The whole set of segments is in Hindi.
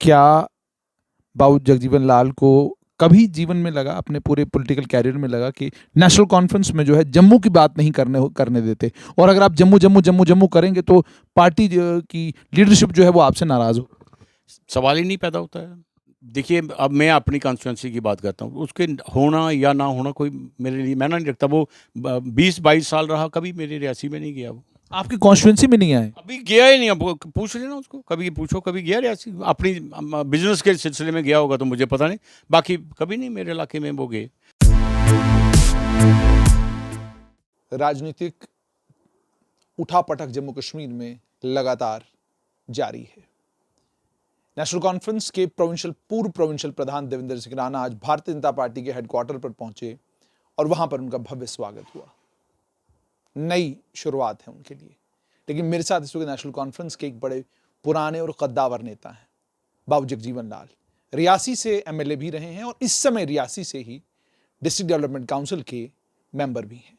क्या बाबू जगजीवन लाल को कभी जीवन में लगा, अपने पूरे पॉलिटिकल कैरियर में लगा कि नेशनल कॉन्फ्रेंस में जो है जम्मू की बात नहीं करने देते, और अगर आप जम्मू जम्मू जम्मू जम्मू करेंगे तो पार्टी की लीडरशिप जो है वो आपसे नाराज हो? सवाल ही नहीं पैदा होता है। देखिए, अब मैं अपनी कॉन्स्टिट्यूंसी की बात करता हूँ, उसके होना या ना होना कोई मेरे लिए मायना नहीं रखता। वो 20-22 साल रहा, कभी मेरे रियासी में नहीं गया वो। आपकी कॉन्स्टिट्यूंसी में नहीं आए? अभी गया ही नहीं। अब वो पूछ लेना उसको, कभी पूछो कभी गया रियासी। अपनी बिजनेस के सिलसिले में गया होगा तो मुझे पता नहीं, बाकी कभी नहीं मेरे इलाके में वो गए। राजनीतिक उठापटक जम्मू कश्मीर में लगातार जारी है। नेशनल कॉन्फ्रेंस के पूर्व प्रोविंशियल प्रधान देवेंद्र सिंह राणा आज भारतीय जनता पार्टी के हेडक्वार्टर पर पहुंचे और वहां पर उनका भव्य स्वागत हुआ। नई शुरुआत है उनके लिए। लेकिन मेरे साथ इस वक्त नेशनल कॉन्फ्रेंस के एक बड़े पुराने और कद्दावर नेता हैं, बाबू जगजीवन लाल। रियासी से एमएलए भी रहे हैं और इस समय रियासी से ही डिस्ट्रिक्ट डेवलपमेंट काउंसिल के मेंबर भी हैं।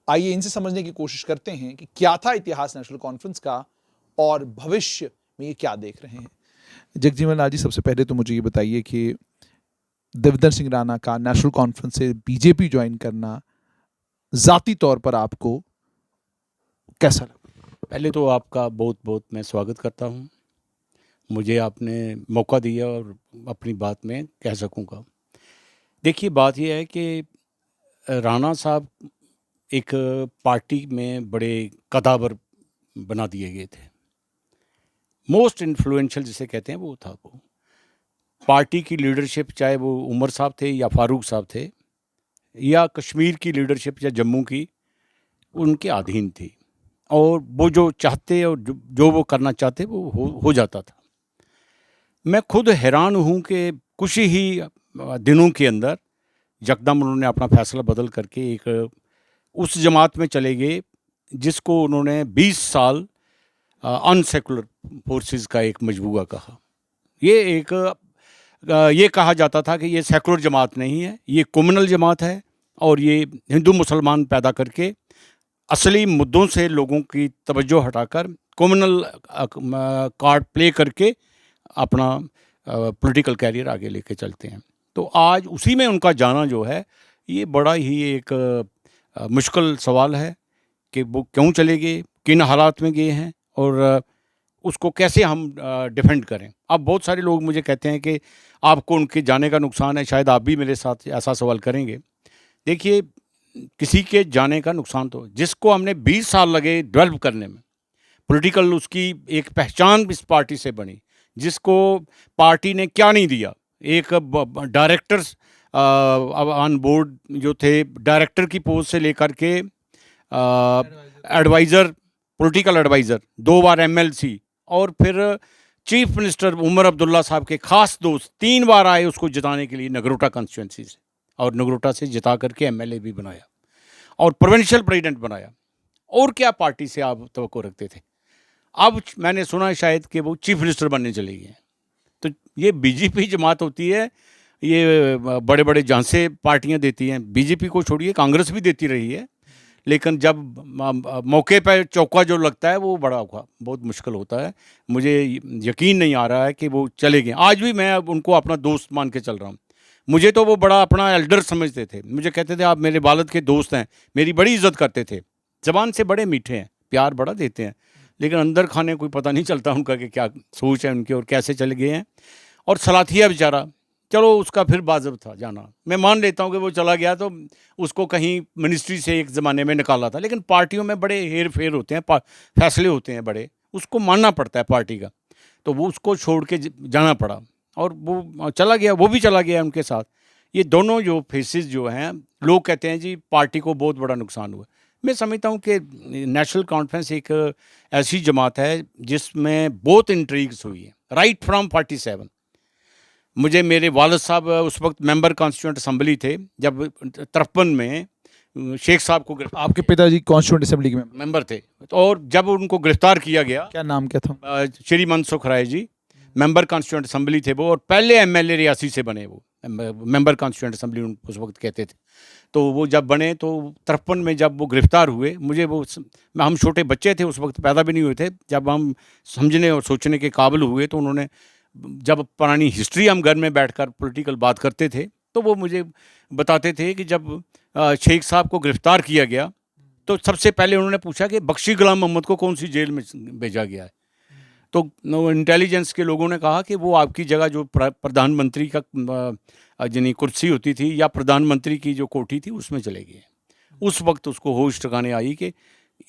आइए इनसे समझने की कोशिश करते हैं कि क्या था इतिहास नेशनल कॉन्फ्रेंस का और भविष्य में ये क्या देख रहे हैं। जगजीवन लाल जी, सबसे पहले तो मुझे ये बताइए कि देवेंद्र सिंह राणा का नेशनल कॉन्फ्रेंस से बीजेपी ज्वाइन करना जाती तौर पर आपको कैसा लगा? पहले तो आपका बहुत बहुत मैं स्वागत करता हूँ। मुझे आपने मौका दिया और अपनी बात में कह सकूँगा। देखिए, बात यह है कि राणा साहब एक पार्टी में बड़े कदावर बना दिए गए थे। मोस्ट इन्फ्लुएंशियल जिसे कहते हैं वो था। वो पार्टी की लीडरशिप, चाहे वो उमर साहब थे या फारूक साहब थे, या कश्मीर की लीडरशिप या जम्मू की, उनके अधीन थी। और वो जो चाहते और जो वो करना चाहते वो हो जाता था। मैं खुद हैरान हूँ कि कुछ ही दिनों के अंदर यकदम उन्होंने अपना फैसला बदल करके एक उस जमात में चले गए जिसको उन्होंने 20 साल अनसेकुलर फोर्सेस का एक मजबूआ कहा। ये कहा जाता था कि ये सेकुलर जमात नहीं है, ये कम्युनल जमात है और ये हिंदू मुसलमान पैदा करके असली मुद्दों से लोगों की तवज्जो हटाकर कम्युनल कार्ड प्ले करके अपना पॉलिटिकल कैरियर आगे लेके चलते हैं। तो आज उसी में उनका जाना जो है, ये बड़ा ही एक मुश्किल सवाल है कि वो क्यों चले गए, किन हालात में गए हैं और उसको कैसे हम डिफेंड करें। अब बहुत सारे लोग मुझे कहते हैं कि आपको उनके जाने का नुकसान है, शायद आप भी मेरे साथ ऐसा सवाल करेंगे। देखिए, किसी के जाने का नुकसान तो, जिसको हमने 20 साल लगे डेवलप करने में, पॉलिटिकल उसकी एक पहचान इस पार्टी से बनी, जिसको पार्टी ने क्या नहीं दिया। एक डायरेक्टर्स ऑन बोर्ड जो थे, डायरेक्टर की पोस्ट से लेकर के एडवाइज़र, पॉलिटिकल एडवाइज़र, 2 बार एमएलसी और फिर चीफ मिनिस्टर उमर अब्दुल्ला साहब के खास दोस्त 3 बार आए उसको जिताने के लिए नगरोटा कॉन्स्टिट्यूंसी से, और नगरोटा से जिता करके एमएलए भी बनाया और प्रोविंशियल प्रेसिडेंट बनाया। और क्या पार्टी से आप तवक्को रखते थे? अब मैंने सुना है शायद कि वो चीफ मिनिस्टर बनने चले गए हैं। तो ये बीजेपी जमात होती है, ये बड़े बड़े झांसे पार्टियां देती हैं। बीजेपी को छोड़िए, कांग्रेस भी देती रही है, लेकिन जब मौके पर चौका जो लगता है वो बड़ा बहुत मुश्किल होता है। मुझे यकीन नहीं आ रहा है कि वो चले गए। आज भी मैं उनको अपना दोस्त मान के चल रहा हूँ। मुझे तो वो बड़ा अपना एल्डर समझते थे, मुझे कहते थे आप मेरे वालिद के दोस्त हैं, मेरी बड़ी इज्जत करते थे। ज़बान से बड़े मीठे हैं, प्यार बड़ा देते हैं, लेकिन अंदर खाने कोई पता नहीं चलता उनका कि क्या सोच है उनकी और कैसे चले गए हैं। और सलाथिया बेचारा, चलो उसका फिर वाजिब था जाना, मैं मान लेता हूँ कि वो चला गया तो उसको कहीं मिनिस्ट्री से एक ज़माने में निकाला था, लेकिन पार्टियों में बड़े हेर फेर होते हैं, फैसले होते हैं बड़े, उसको मानना पड़ता है पार्टी का। तो वो उसको छोड़ के जाना पड़ा और वो चला गया, वो भी चला गया उनके साथ। ये दोनों जो फेसेस जो हैं, लोग कहते हैं जी पार्टी को बहुत बड़ा नुकसान हुआ। मैं समझता हूँ कि नेशनल कॉन्फ्रेंस एक ऐसी जमात है जिसमें बहुत इंट्रीग्स हुई है राइट फ्रॉम 47। मुझे मेरे वालिद साहब उस वक्त मेंबर कॉन्स्टिट्यूंट असम्बली थे जब 53 में शेख साहब को, आपके पिताजी कॉन्स्टिट्यूंट असेंबली के मेंबर थे, और जब उनको गिरफ्तार किया गया, क्या नाम क्या था? Shri Mansukh Rai ji, member constituent assembly थे वो, और पहले एमएलए रियासी से बने वो, मेंबर कॉन्स्टिट्यूंट असम्बली उस वक्त कहते थे। तो वो जब बने तो 53 में जब वो गिरफ्तार हुए, मुझे वो, हम छोटे बच्चे थे उस वक्त, पैदा भी नहीं हुए थे, जब हम समझने और सोचने के काबिल हुए तो उन्होंने जब पुरानी हिस्ट्री हम घर में बैठकर पॉलिटिकल बात करते थे तो वो मुझे बताते थे कि जब शेख साहब को गिरफ्तार किया गया तो सबसे पहले उन्होंने पूछा कि बख्शी गुलाम मोहम्मद को कौन सी जेल में भेजा गया है। तो इंटेलिजेंस के लोगों ने कहा कि वो आपकी जगह जो प्रधानमंत्री का जिनी कुर्सी होती थी या प्रधानमंत्री की जो कोठी थी उसमें चले गए। उस वक्त उसको होश ठिकाने आई कि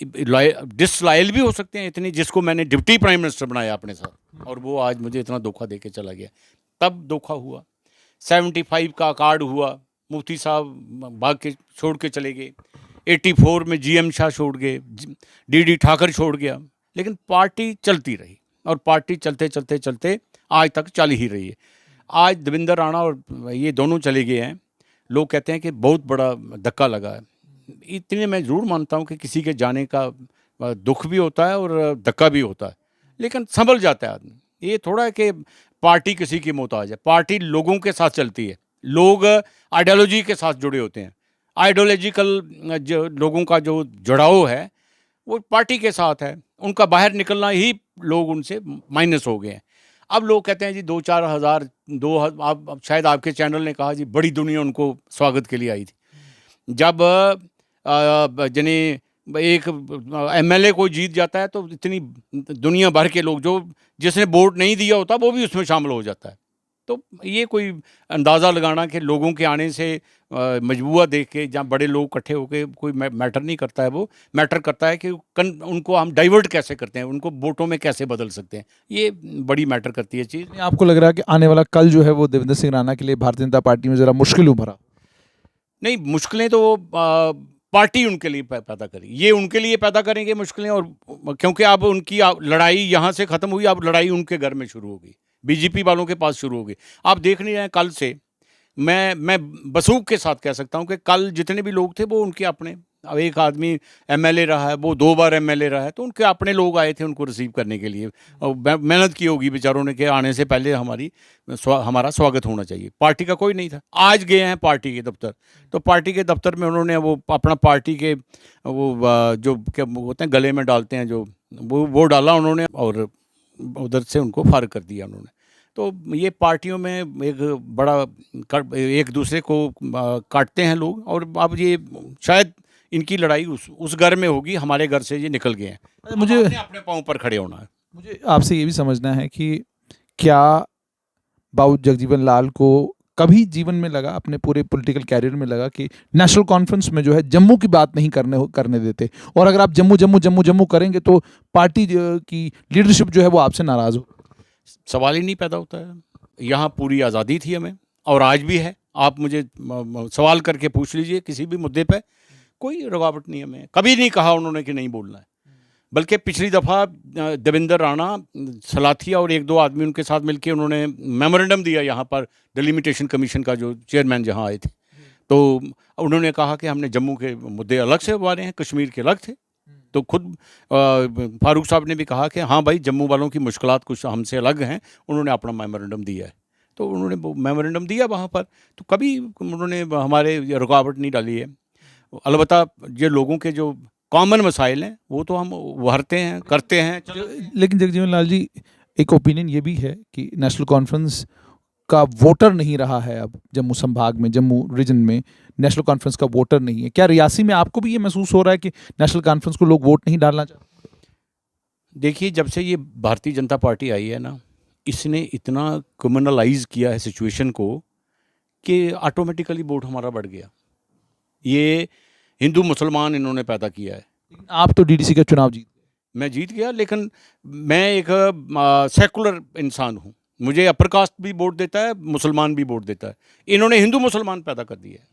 डिसलॉयल भी हो सकते हैं इतने, जिसको मैंने डिप्टी प्राइम मिनिस्टर बनाया अपने साथ, और वो आज मुझे इतना धोखा दे के चला गया। तब धोखा हुआ। 75 का कार्ड हुआ, मुफ्ती साहब भाग के छोड़ के चले गए। 84 में GM शाह छोड़ गए, DD ठाकर छोड़ गया, लेकिन पार्टी चलती रही और पार्टी चलते चलते चलते आज तक चल ही रही है। आज देवेंद्र राणा और ये दोनों चले गए हैं। लोग कहते हैं कि बहुत बड़ा धक्का लगा है। इतने मैं ज़रूर मानता हूँ कि किसी के जाने का दुख भी होता है और धक्का भी होता है, लेकिन संभल जाता है आदमी। ये थोड़ा है कि पार्टी किसी की मोहताज है, पार्टी लोगों के साथ चलती है। लोग आइडियोलॉजी के साथ जुड़े होते हैं। आइडियोलॉजिकल जो लोगों का जो जुड़ाव है वो पार्टी के साथ है, उनका बाहर निकलना ही लोग उनसे माइनस हो गए हैं। अब लोग कहते हैं जी 2-4 हज़ार आप शायद आपके चैनल ने कहा जी बड़ी दुनिया उनको स्वागत के लिए आई थी। जब जने एक MLA को जीत जाता है तो इतनी दुनिया भर के लोग, जो जिसने वोट नहीं दिया होता वो भी उसमें शामिल हो जाता है। तो ये कोई अंदाज़ा लगाना कि लोगों के आने से मजबूरा देख के जहाँ बड़े लोग इकट्ठे होकर कोई मैटर नहीं करता है। वो मैटर करता है कि उनको हम डाइवर्ट कैसे करते हैं, उनको वोटों में कैसे बदल सकते हैं, ये बड़ी मैटर करती है चीज़। आपको लग रहा है कि आने वाला कल जो है वो देवेंद्र सिंह राणा के लिए भारतीय जनता पार्टी में ज़रा मुश्किल उभरा? नहीं, मुश्किलें तो पार्टी उनके लिए पैदा करी, ये उनके लिए पैदा करेंगे मुश्किलें। और क्योंकि अब उनकी लड़ाई यहाँ से ख़त्म हुई, अब लड़ाई उनके घर में शुरू हो गई, BJP वालों के पास शुरू हो गई। आप देख नहीं रहे हैं, कल से मैं बसूख के साथ कह सकता हूँ कि कल जितने भी लोग थे वो उनके अपने। अब एक आदमी MLA रहा है, वो 2 बार MLA रहा है, तो उनके अपने लोग आए थे उनको रिसीव करने के लिए, और मेहनत की होगी बेचारों ने कि आने से पहले हमारा स्वागत होना चाहिए। पार्टी का कोई नहीं था। आज गए हैं पार्टी के दफ्तर, तो पार्टी के दफ्तर में उन्होंने वो अपना पार्टी के वो जो क्या होते हैं गले में डालते हैं जो वो डाला उन्होंने, और उधर से उनको फारिग कर दिया उन्होंने। तो ये पार्टियों में एक बड़ा एक दूसरे को काटते हैं लोग, और अब ये शायद इनकी लड़ाई उस घर में होगी, हमारे घर से ये निकल गए हैं। मुझे अपने पाँव पर खड़े होना है। मुझे आपसे ये भी समझना है कि क्या बाबू जगजीवन लाल को कभी जीवन में लगा, अपने पूरे पॉलिटिकल कैरियर में लगा कि नेशनल कॉन्फ्रेंस में जो है जम्मू की बात नहीं करने देते, और अगर आप जम्मू करेंगे तो पार्टी की लीडरशिप जो है वो आपसे नाराज़ हो? सवाल ही नहीं पैदा होता है। यहाँ पूरी आज़ादी थी हमें, और आज भी है। आप मुझे सवाल करके पूछ लीजिए किसी भी मुद्दे पे, कोई रुकावट नहीं है। हमें कभी नहीं कहा उन्होंने कि नहीं बोलना है, बल्कि पिछली दफ़ा देवेंद्र राणा, सलाथिया और 1-2 आदमी उनके साथ मिलकर उन्होंने मेमोरेंडम दिया यहाँ पर, डिलिमिटेशन कमीशन का जो चेयरमैन जहाँ आए थे, तो उन्होंने कहा कि हमने जम्मू के मुद्दे अलग से उबारे हैं, कश्मीर के अलग थे। तो खुद फारूक साहब ने भी कहा कि हाँ भाई, जम्मू वालों की मुश्किलात कुछ हमसे अलग हैं। उन्होंने अपना मेमोरेंडम दिया है, तो उन्होंने मेमोरेंडम दिया वहाँ पर, तो कभी उन्होंने हमारे रुकावट नहीं डाली है। अलबत्ता ये लोगों के जो कॉमन मसाइल हैं वो तो हम उभरते हैं, करते हैं। लेकिन जगजीवन लाल जी, एक ओपिनियन ये भी है कि नेशनल कॉन्फ्रेंस का वोटर नहीं रहा है अब जम्मू संभाग में, जम्मू रीजन में नेशनल कॉन्फ्रेंस का वोटर नहीं है। क्या रियासी में आपको भी ये महसूस हो रहा है कि नेशनल कॉन्फ्रेंस को लोग वोट नहीं डालना चाहते? देखिए, जब से ये भारतीय जनता पार्टी आई है ना, इसने इतना कम्युनलाइज किया है सिचुएशन को कि ऑटोमेटिकली वोट हमारा बढ़ गया। ये हिंदू मुसलमान इन्होंने पैदा किया है। आप तो DDC का चुनाव जीत गए। मैं जीत गया, लेकिन मैं एक सेकुलर इंसान हूँ। मुझे अपर कास्ट भी वोट देता है, मुसलमान भी वोट देता है। इन्होंने हिंदू मुसलमान पैदा कर दिया है,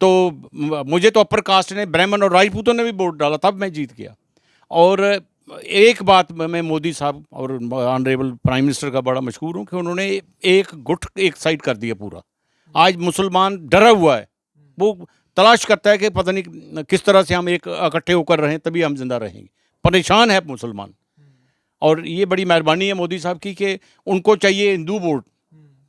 तो मुझे तो अपर कास्ट ने, ब्राह्मण और राजपूतों ने भी वोट डाला, तब मैं जीत गया। और एक बात मैं मोदी साहब और ऑनरेबल प्राइम मिनिस्टर का बड़ा मशहूर हूँ कि उन्होंने एक गुट एक साइड कर दिया पूरा। आज मुसलमान डरा हुआ है, वो तलाश करता है कि पता नहीं किस तरह से हम एक इकट्ठे होकर रहें, तभी हम जिंदा रहेंगे। परेशान है मुसलमान, और ये बड़ी मेहरबानी है मोदी साहब की कि उनको चाहिए हिंदू वोट,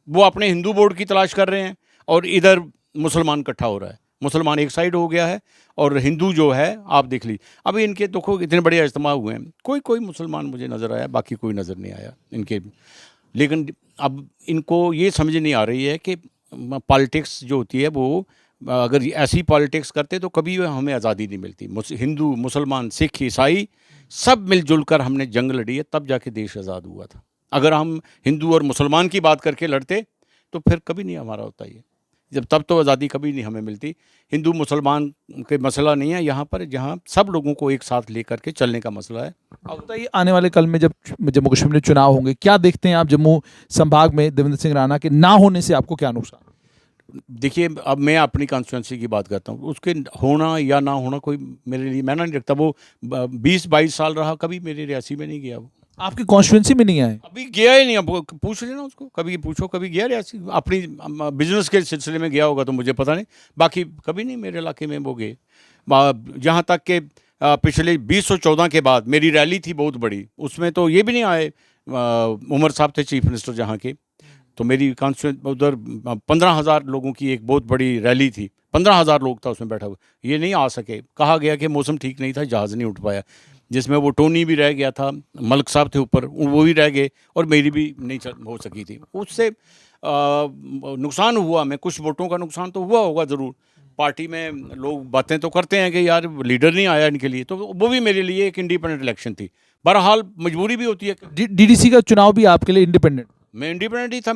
वो अपने हिंदू वोट की तलाश कर रहे हैं, और इधर मुसलमान इकट्ठा हो रहा है। मुसलमान एक साइड हो गया है, और हिंदू जो है आप देख लीजिए। अभी इनके देखो इतने बड़े इज्तिमा हुए हैं, कोई मुसलमान मुझे नज़र आया, बाकी कोई नज़र नहीं आया इनके। लेकिन अब इनको ये समझ नहीं आ रही है कि पॉलिटिक्स जो होती है वो, अगर ऐसी पॉलिटिक्स करते तो कभी हमें आज़ादी नहीं मिलती। हिंदू, मुसलमान, सिख, ईसाई सब मिलजुल कर हमने जंग लड़ी है, तब जाके देश आज़ाद हुआ था। अगर हम हिंदू और मुसलमान की बात करके लड़ते तो फिर कभी नहीं हमारा होता ये, जब तब तो आज़ादी कभी नहीं हमें मिलती। हिंदू मुसलमान के मसला नहीं है यहाँ पर, जहाँ सब लोगों को एक साथ लेकर के चलने का मसला है। अब बताइए, आने वाले कल में जब जम्मू कश्मीर में चुनाव होंगे, क्या देखते हैं आप जम्मू संभाग में देवेंद्र सिंह राणा के ना होने से आपको क्या नुकसान? देखिए, अब मैं अपनी कॉन्स्टिट्यूंसी की बात करता हूँ, उसके होना या ना होना कोई मेरे लिए मैंने नहीं रखता। वो 20-22 साल रहा, कभी मेरे रियासी में नहीं गया वो। आपकी कॉन्स्टिट्यूंसी में नहीं आए? अभी गया ही नहीं। अब वो पूछ लेना उसको, कभी पूछो कभी गया रियासी, अपनी बिजनेस के सिलसिले में गया होगा तो मुझे पता नहीं, बाकी कभी नहीं मेरे इलाके में वो गए। जहाँ तक कि पिछले 2014 के बाद मेरी रैली थी बहुत बड़ी, उसमें तो ये भी नहीं आए। उमर साहब थे चीफ मिनिस्टर जहाँ के, तो मेरी कॉन्स्टिट्यूंट उधर 15,000 लोगों की एक बहुत बड़ी रैली थी, 15,000 लोग था उसमें बैठा हुआ, ये नहीं आ सके। कहा गया कि मौसम ठीक नहीं था, जहाज़ नहीं उठ पाया, जिसमें वो टोनी भी रह गया था, मलिक साहब थे ऊपर, वो भी रह गए, और मेरी भी नहीं हो सकी थी। उससे नुकसान हुआ, मैं कुछ वोटों का नुकसान तो हुआ होगा ज़रूर। पार्टी में लोग बातें तो करते हैं कि यार लीडर नहीं आया इनके लिए, तो वो भी मेरे लिए एक इंडिपेंडेंट इलेक्शन थी। बहरहाल मजबूरी भी होती है। डीडीसी का चुनाव भी आपके लिए इंडिपेंडेंट? मैं इंडिपेंडेंट ही था।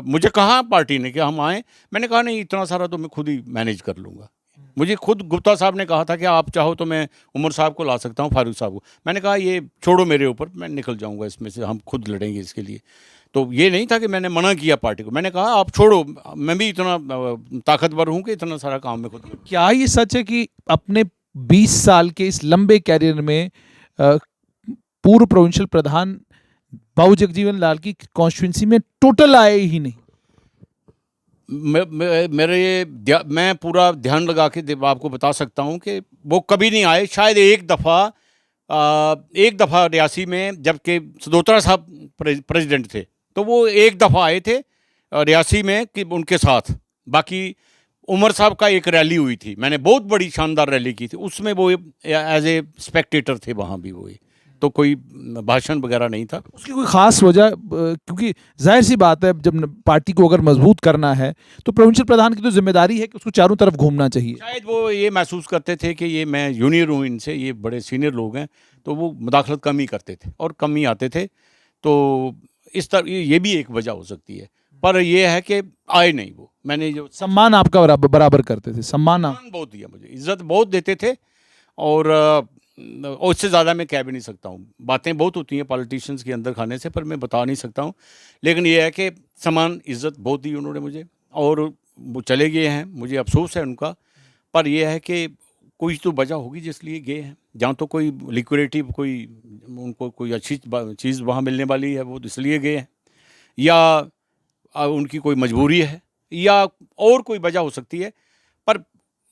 मुझे कहा पार्टी ने कि हम आए, मैंने कहा नहीं, इतना सारा तो मैं खुद ही मैनेज कर लूँगा। मुझे खुद गुप्ता साहब ने कहा था कि आप चाहो तो मैं उमर साहब को ला सकता हूँ, फारूक साहब को। मैंने कहा ये छोड़ो मेरे ऊपर, मैं निकल जाऊँगा इसमें से, हम खुद लड़ेंगे इसके लिए। तो ये नहीं था कि मैंने मना किया पार्टी को, मैंने कहा आप छोड़ो, मैं भी इतना ताकतवर हूँ कि इतना सारा काम मैं खुद करूँ। क्या ये सच है कि अपने 20 साल के इस लंबे कैरियर में पूर्व प्रोविंशियल प्रधान बाबू जगजीवन लाल की कॉन्स्टिट्यूंसी में टोटल आए ही नहीं? मैं पूरा ध्यान लगा के आपको बता सकता हूँ कि वो कभी नहीं आए। शायद एक दफ़ा रियासी में, जबकि सदोत्रा साहब प्रेसिडेंट थे, तो वो एक दफ़ा आए थे रियासी में कि उनके साथ। बाकी उमर साहब का एक रैली हुई थी, मैंने बहुत बड़ी शानदार रैली की थी, उसमें वो एज ए स्पेक्टेटर थे वहाँ भी, वो तो कोई भाषण वगैरह नहीं था। उसकी कोई खास वजह? क्योंकि जाहिर सी बात है, जब पार्टी को अगर मजबूत करना है तो प्रोविंशियल प्रधान की तो जिम्मेदारी है कि उसको चारों तरफ घूमना चाहिए। शायद वो ये महसूस करते थे कि ये मैं जूनियर हूँ इनसे, ये बड़े सीनियर लोग हैं, तो वो मुदाखलत कम ही करते थे और कम ही आते थे। तो इस तरह ये भी एक वजह हो सकती है, पर यह है कि आए नहीं वो। मैंने जो सम्मान आपका बराबर करते थे, सम्मान बहुत दिया, मुझे इज्जत बहुत देते थे, और उससे ज़्यादा मैं कह भी नहीं सकता हूँ। बातें बहुत होती हैं पॉलिटिशियंस के अंदर खाने से, पर मैं बता नहीं सकता हूँ। लेकिन यह है कि सम्मान, इज्जत बहुत दी उन्होंने मुझे, और वो चले गए हैं, मुझे अफसोस है उनका। पर यह है कि कोई तो वजह होगी जिसलिए गए हैं, जहाँ तो कोई लिक्विडिटी, कोई उनको कोई अच्छी चीज़ वहाँ मिलने वाली है, वो इसलिए गए हैं, या उनकी कोई मजबूरी है, या और कोई वजह हो सकती है। पर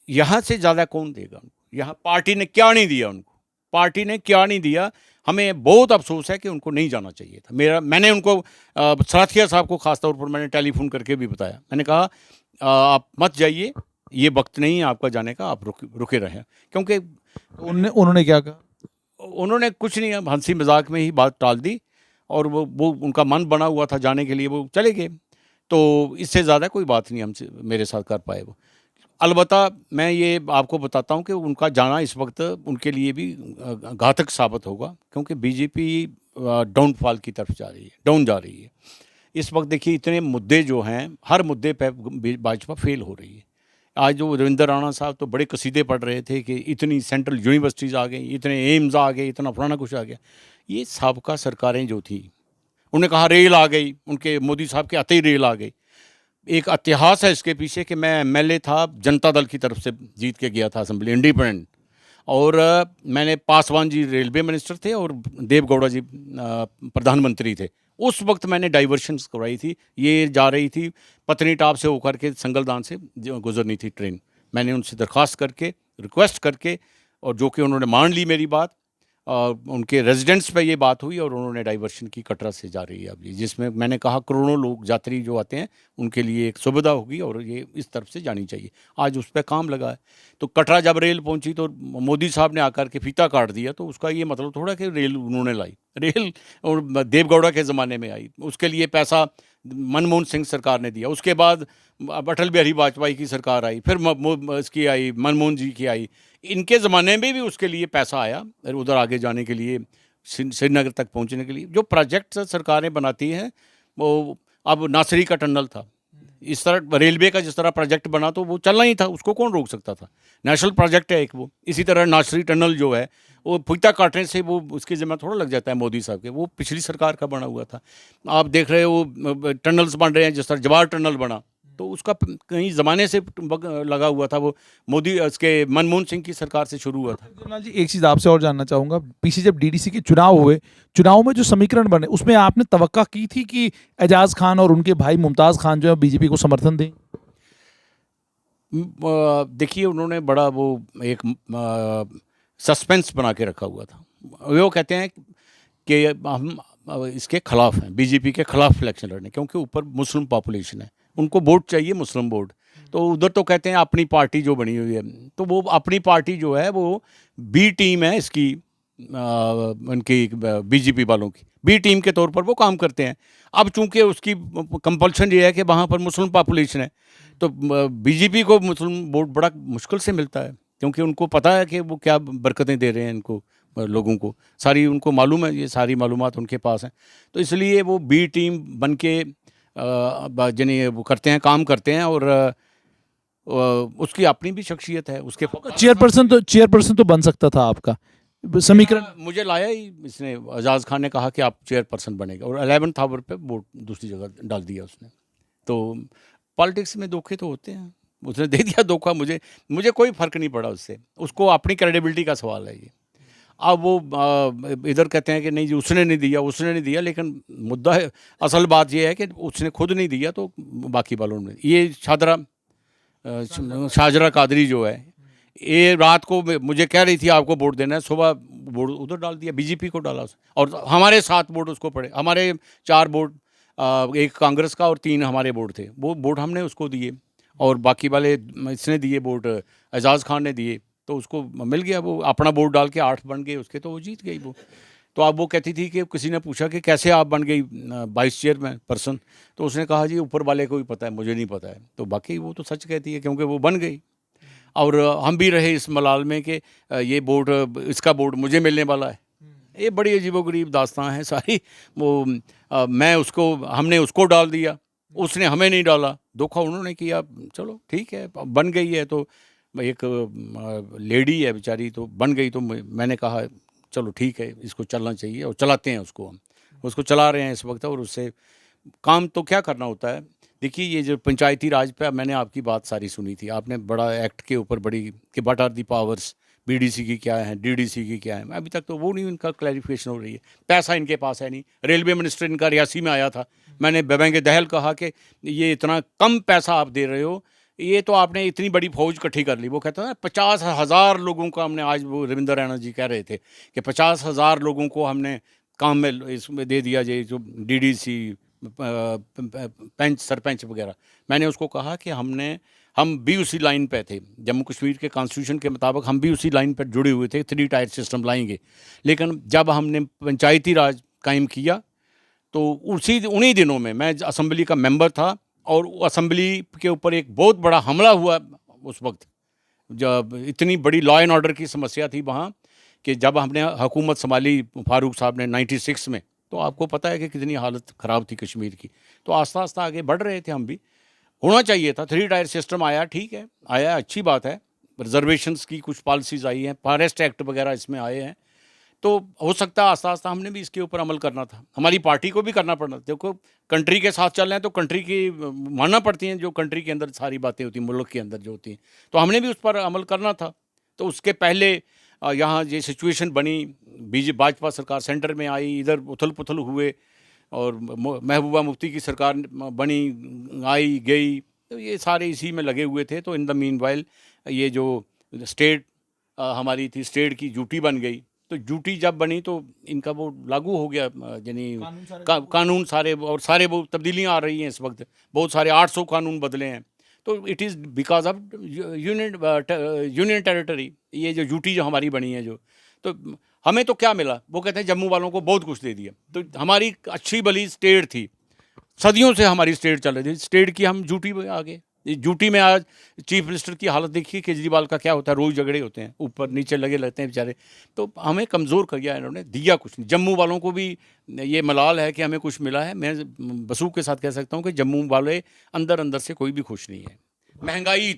यहाँ से ज़्यादा कौन देगा उनको? यहाँ पार्टी ने क्या नहीं दिया उनको, पार्टी ने क्या नहीं दिया। हमें बहुत अफसोस है कि उनको नहीं जाना चाहिए था। मैंने उनको सराथिया साहब को ख़ास तौर पर मैंने टेलीफोन करके भी बताया, मैंने कहा आप मत जाइए, ये वक्त नहीं है आपका जाने का, आप रुके रहें। क्योंकि उन्होंने क्या कहा? उन्होंने कुछ नहीं, हंसी मजाक में ही बात टाल दी, और वो उनका मन बना हुआ था जाने के लिए, वो चले गए। तो इससे ज़्यादा कोई बात नहीं हमसे मेरे साथ कर पाए वो। अलबत्ता मैं ये आपको बताता हूँ कि उनका जाना इस वक्त उनके लिए भी घातक साबित होगा, क्योंकि बीजेपी डाउनफॉल की तरफ जा रही है, डाउन जा रही है इस वक्त। देखिए, इतने मुद्दे जो हैं, हर मुद्दे पे भाजपा फेल हो रही है। आज जो रविंद्र राणा साहब तो बड़े कसीदे पढ़ रहे थे कि इतनी सेंट्रल यूनिवर्सिटीज़ आ गई, इतने एम्स आ गए, इतना फलाना कुछ आ गया। ये साबका सरकारें जो थी, उन्होंने कहा रेल आ गई, उनके मोदी साहब के आते ही रेल आ गई। एक इतिहास है इसके पीछे कि मैं एमएलए था, जनता दल की तरफ से जीत के गया था असेंबली, इंडिपेंडेंट, और मैंने पासवान जी रेलवे मिनिस्टर थे और देवगौड़ा जी प्रधानमंत्री थे। उस वक्त मैंने डाइवर्शंस करवाई थी, ये जा रही थी पत्नीटाप से होकर के संगलदान से गुजरनी थी ट्रेन। मैंने उनसे दरख्वास्त करके, रिक्वेस्ट करके, और जो कि उन्होंने मान ली मेरी बात, उनके रेजिडेंट्स पे ये बात हुई और उन्होंने डाइवर्शन की कटरा से जा रही है अब ये, जिसमें मैंने कहा करोड़ों लोग यात्री जो आते हैं उनके लिए एक सुविधा होगी और ये इस तरफ से जानी चाहिए। आज उस पर काम लगा है। तो कटरा जब रेल पहुंची तो मोदी साहब ने आकर के फीता काट दिया, तो उसका ये मतलब थोड़ा कि रेल उन्होंने लाई, रेल और देवगौड़ा के ज़माने में आई, उसके लिए पैसा मनमोहन सिंह सरकार ने दिया। उसके बाद अटल बिहारी वाजपेयी की सरकार आई, फिर इसकी आई, मनमोहन जी की आई, इनके ज़माने में भी उसके लिए पैसा आया उधर आगे जाने के लिए, श्रीनगर तक पहुंचने के लिए। जो प्रोजेक्ट सरकारें बनाती हैं वो, अब नासरी का टनल था, इस तरह रेलवे का जिस तरह प्रोजेक्ट बना तो वो चलना ही था, उसको कौन रोक सकता था। नेशनल प्रोजेक्ट है एक वो। इसी तरह नासरी टनल जो है वो फीता काटने से वो उसके ज़िम्मा थोड़ा लग जाता है मोदी साहब के, वो पिछली सरकार का बना हुआ था। आप देख रहे हो टनल्स बन रहे हैं, जिस तरह जवाहर टनल बना तो उसका कहीं ज़माने से लगा हुआ था, वो मोदी उसके मनमोहन सिंह की सरकार से शुरू हुआ था। देवलाल जी, एक चीज आपसे और जानना चाहूंगा, पीछे जब डीडीसी के चुनाव हुए, चुनाव में जो समीकरण बने उसमें आपने तवक्का की थी कि एजाज खान और उनके भाई मुमताज खान जो है बीजेपी को समर्थन दें? देखिए उन्होंने बड़ा वो एक सस्पेंस बना के रखा हुआ था। वो कहते हैं कि हम इसके खिलाफ हैं, बीजेपी के खिलाफ इलेक्शन लड़ने, क्योंकि ऊपर मुस्लिम पॉपुलेशन है, उनको वोट चाहिए मुस्लिम वोट। तो उधर तो कहते हैं अपनी पार्टी जो बनी हुई है, तो वो अपनी पार्टी जो है वो बी टीम है इसकी, उनकी बीजेपी वालों की बी टीम के तौर पर वो काम करते हैं। अब चूंकि उसकी कंपल्शन ये है कि वहाँ पर मुस्लिम पॉपुलेशन है, तो बीजेपी को मुस्लिम वोट बड़ा मुश्किल से मिलता है, क्योंकि उनको पता है कि वो क्या बरकतें दे रहे हैं इनको, लोगों को सारी उनको मालूम है, ये सारी मालूमात उनके पास हैं। तो इसलिए वो बी टीम बन के यानी वो करते हैं, काम करते हैं, और उसकी अपनी भी शख्सियत है उसके। चेयरपर्सन तो बन सकता था आपका समीकरण। मुझे लाया ही इसने, एजाज खान ने कहा कि आप चेयरपर्सन बनेगा, और 11th आवर पे वोट दूसरी जगह डाल दिया उसने। तो पॉलिटिक्स में धोखे तो होते हैं, उसने दे दिया धोखा, मुझे कोई फ़र्क नहीं पड़ा उससे, उसको अपनी क्रेडिबिलिटी का सवाल है ये। अब वो इधर कहते हैं कि नहीं जी उसने नहीं दिया, लेकिन मुद्दा है, असल बात ये है कि उसने खुद नहीं दिया तो बाकी वालों ने। ये शाहजरा कादरी जो है, ये रात को मुझे कह रही थी आपको वोट देना है, सुबह वोट उधर डाल दिया, बीजेपी को डाला और हमारे 7 वोट उसको पड़े, हमारे 4 वोट, एक कांग्रेस का और 3 हमारे वोट थे, वो वोट हमने उसको दिए, और बाकी वाले इसने दिए वोट, एजाज खान ने दिए, तो उसको मिल गया, वो अपना वोट डाल के 8 बन गए उसके, तो वो जीत गई वो। तो अब वो कहती थी कि किसी ने पूछा कि कैसे आप बन गई वाइस चेयरमैन पर्सन, तो उसने कहा जी ऊपर वाले को ही पता है, मुझे नहीं पता है। तो बाकी वो तो सच कहती है, क्योंकि वो बन गई। और हम भी रहे इस मलाल में कि ये बोर्ड, इसका बोर्ड मुझे मिलने वाला है। ये बड़ी अजीबोगरीब दास्तां है सारी। वो हमने उसको डाल दिया, उसने हमें नहीं डाला, धोखा उन्होंने किया। चलो ठीक है, बन गई है तो एक लेडी है बेचारी, तो बन गई, तो मैंने कहा चलो ठीक है, इसको चलना चाहिए, और चलाते हैं उसको, हम उसको चला रहे हैं इस वक्त। और उससे काम तो क्या करना होता है। देखिए ये जो पंचायती राज पे मैंने आपकी बात सारी सुनी थी, आपने बड़ा एक्ट के ऊपर बड़ी कि what are the powers, BDC की क्या है, डीडीसी की क्या है, अभी तक तो वो नहीं, उनका क्लैरिफिकेशन हो रही है। पैसा इनके पास है नहीं। रेलवे मिनिस्टर इनका रियासी में आया था, मैंने बेबेंगे दहल कहा कि ये इतना कम पैसा आप दे रहे हो, ये तो आपने इतनी बड़ी फौज इकट्ठी कर ली। वो कहता है 50,000 लोगों का हमने, आज वो रविंद्र रैना जी कह रहे थे कि 50,000 लोगों को हमने काम में इसमें दे दिया, ये जो डीडीसी, पंच, सरपंच वगैरह। मैंने उसको कहा कि हम भी उसी लाइन पे थे, जम्मू कश्मीर के कॉन्स्टिट्यूशन के मुताबिक हम भी उसी लाइन पर जुड़े हुए थे, 3 टायर सिस्टम लाएंगे। लेकिन जब हमने पंचायती राज कायम किया तो उन्हीं दिनों में मैं असम्बली का मेंबर था, और असम्बली के ऊपर एक बहुत बड़ा हमला हुआ उस वक्त, जब इतनी बड़ी लॉ एंड ऑर्डर की समस्या थी वहाँ, कि जब हमने हुकूमत संभाली फारूक साहब ने 96 में, तो आपको पता है कि कितनी हालत ख़राब थी कश्मीर की। तो आस्ता आस्ता आगे बढ़ रहे थे हम भी, होना चाहिए था। 3 टायर सिस्टम आया, ठीक है, आया, अच्छी बात है। रिजर्वेशंस की कुछ पॉलिसीज़ आई हैं, फॉरेस्ट एक्ट वगैरह इसमें आए हैं, तो हो सकता है आस्ता आस्ता हमने भी इसके ऊपर अमल करना था, हमारी पार्टी को भी करना पड़ना। देखो कंट्री के साथ चल रहे हैं तो कंट्री की मानना पड़ती हैं, जो कंट्री के अंदर सारी बातें होती हैं, मुल्क के अंदर जो होती हैं, तो हमने भी उस पर अमल करना था। तो उसके पहले यहाँ ये सिचुएशन बनी, भाजपा सरकार सेंटर में आई, इधर उथल पुथल हुए, और महबूबा मुफ्ती की सरकार बनी, आई गई, तो ये सारे इसी में लगे हुए थे। तो इन द मीन वाइल ये जो स्टेट हमारी थी, स्टेट की ड्यूटी बन गई, तो यूटी जब बनी तो इनका वो लागू हो गया, यानी कानून सारे, और सारे वो तब्दीलियाँ आ रही हैं इस वक्त, बहुत सारे 800 कानून बदले हैं। तो it is because of union territory, ये जो यूटी जो हमारी बनी है जो, तो हमें तो क्या मिला, वो कहते हैं जम्मू वालों को बहुत कुछ दे दिया। तो हमारी अच्छी भली स्टेट थी, सदियों से हमारी स्टेट चल रही थी, स्टेट की हम यूटी में आ गए। यूटी में आज चीफ मिनिस्टर की हालत देखिए, केजरीवाल का क्या होता है, रोज़ झगड़े होते हैं, ऊपर नीचे लगे रहते हैं बेचारे। तो हमें कमज़ोर कर दिया इन्होंने, दिया कुछ नहीं। जम्मू वालों को भी ये मलाल है कि हमें कुछ मिला है। मैं बसूख के साथ कह सकता हूँ कि जम्मू वाले अंदर अंदर से कोई भी खुश नहीं है। महंगाई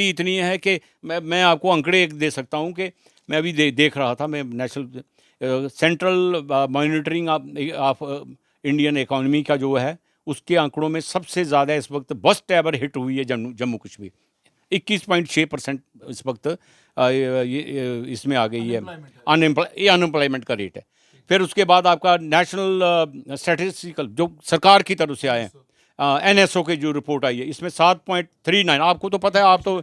इतनी है कि मैं आपको आंकड़े एक दे सकता हूँ कि मैं अभी देख रहा था, मैं national central monitoring of Indian economy का जो है, उसके आंकड़ों में सबसे ज़्यादा इस वक्त बस्ट एवर हिट हुई है जम्मू कश्मीर। 21.6% इस वक्त इसमें आ गई है, अनएम्प्लॉयमेंट का रेट है। फिर उसके बाद आपका नेशनल स्टैटिस्टिकल जो सरकार की तरफ से आए हैं, NSO की जो रिपोर्ट आई है, इसमें 7.39, आपको तो पता है, आप तो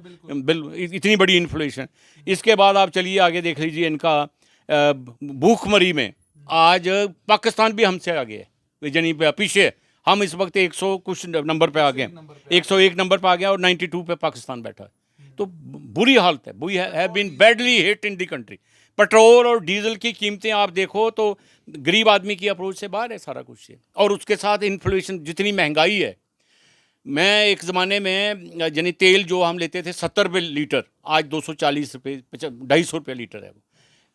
इतनी बड़ी इन्फ्लेशन। इसके बाद आप चलिए आगे देख लीजिए, इनका भूखमरी में आज पाकिस्तान भी हमसे आगे है, यानी पीछे हम इस वक्त 100 कुछ नंबर पे आ गए, 101 नंबर पे आ गया, और 92 पे पाकिस्तान बैठा है। तो बुरी हालत है, we have been badly hit in the country. Petrol और डीजल की कीमतें आप देखो तो गरीब आदमी की अप्रोच से बाहर है सारा कुछ है। और उसके साथ इन्फ्लेशन, जितनी महंगाई है। मैं एक ज़माने में यानी तेल जो हम लेते थे 70 रुपये लीटर, आज 240 रुपये, 250 रुपये लीटर है वो।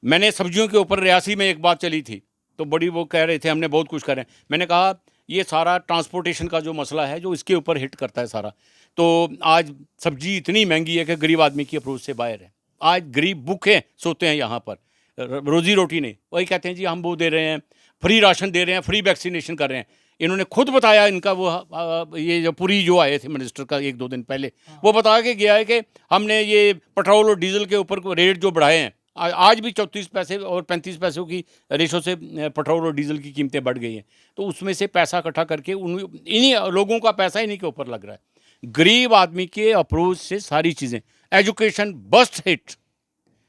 मैंने सब्जियों के ऊपर रियासी में एक बात चली थी, तो बड़ी वो कह रहे थे हमने बहुत कुछ करें। मैंने कहा ये सारा ट्रांसपोर्टेशन का जो मसला है, जो इसके ऊपर हिट करता है सारा। तो आज सब्जी इतनी महंगी है कि गरीब आदमी की अप्रोच से बाहर है। आज गरीब भूखे सोते हैं यहाँ पर, रोजी रोटी नहीं। वही कहते हैं जी हम वो दे रहे हैं, फ्री राशन दे रहे हैं, फ्री वैक्सीनेशन कर रहे हैं। इन्होंने खुद बताया, इनका वो ये जो पुरी जो आए थे मिनिस्टर का 1-2 दिन पहले, वो बता के गया है कि हमने ये पेट्रोल और डीजल के ऊपर रेट जो बढ़ाए हैं, आज भी 34 पैसे और 35 पैसों की रेशो से पेट्रोल और डीजल की कीमतें बढ़ गई हैं। तो उसमें से पैसा इकट्ठा करके इन्हीं लोगों का पैसा इन्हीं के ऊपर लग रहा है। गरीब आदमी के अप्रोच से सारी चीज़ें, एजुकेशन बस्ट हिट।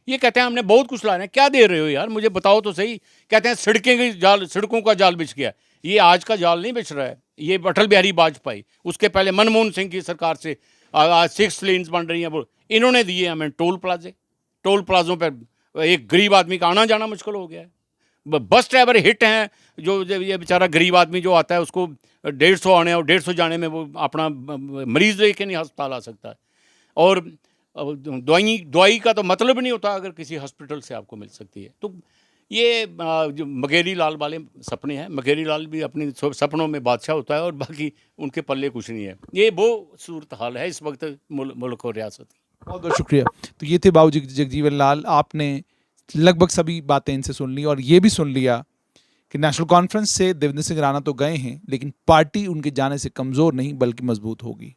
ये कहते हैं हमने बहुत कुछ ला रहे हैं, क्या दे रहे हो यार, मुझे बताओ तो सही। कहते हैं सड़कों का जाल बिछ गया। ये आज का जाल नहीं बिछ रहा है, ये अटल बिहारी वाजपेयी, उसके पहले मनमोहन सिंह की सरकार से आज 6 लेन्स बन रही हैं, वो इन्होंने दिए हमें टोल प्लाजों पर एक गरीब आदमी का आना जाना मुश्किल हो गया है। बस ड्राइवर हिट हैं, जो ये बेचारा गरीब आदमी जो आता है, उसको 150 आने और 150 जाने में वो अपना मरीज लेके नहीं अस्पताल आ सकता है। और दवाई का तो मतलब नहीं होता अगर किसी हॉस्पिटल से आपको मिल सकती है। तो ये जो मगेरी लाल वाले सपने हैं, मगेरी लाल भी अपने सपनों में बादशाह होता है और बाकी उनके पल्ले कुछ नहीं है। ये वो सूरत हाल है इस वक्त मुल्क और रियासत की। बहुत बहुत शुक्रिया। तो ये थे बाबू जगजीवन लाल। आपने लगभग सभी बातें इनसे सुन ली और ये भी सुन लिया कि नेशनल कॉन्फ्रेंस से देवेंद्र सिंह राणा तो गए हैं, लेकिन पार्टी उनके जाने से कमज़ोर नहीं बल्कि मजबूत होगी।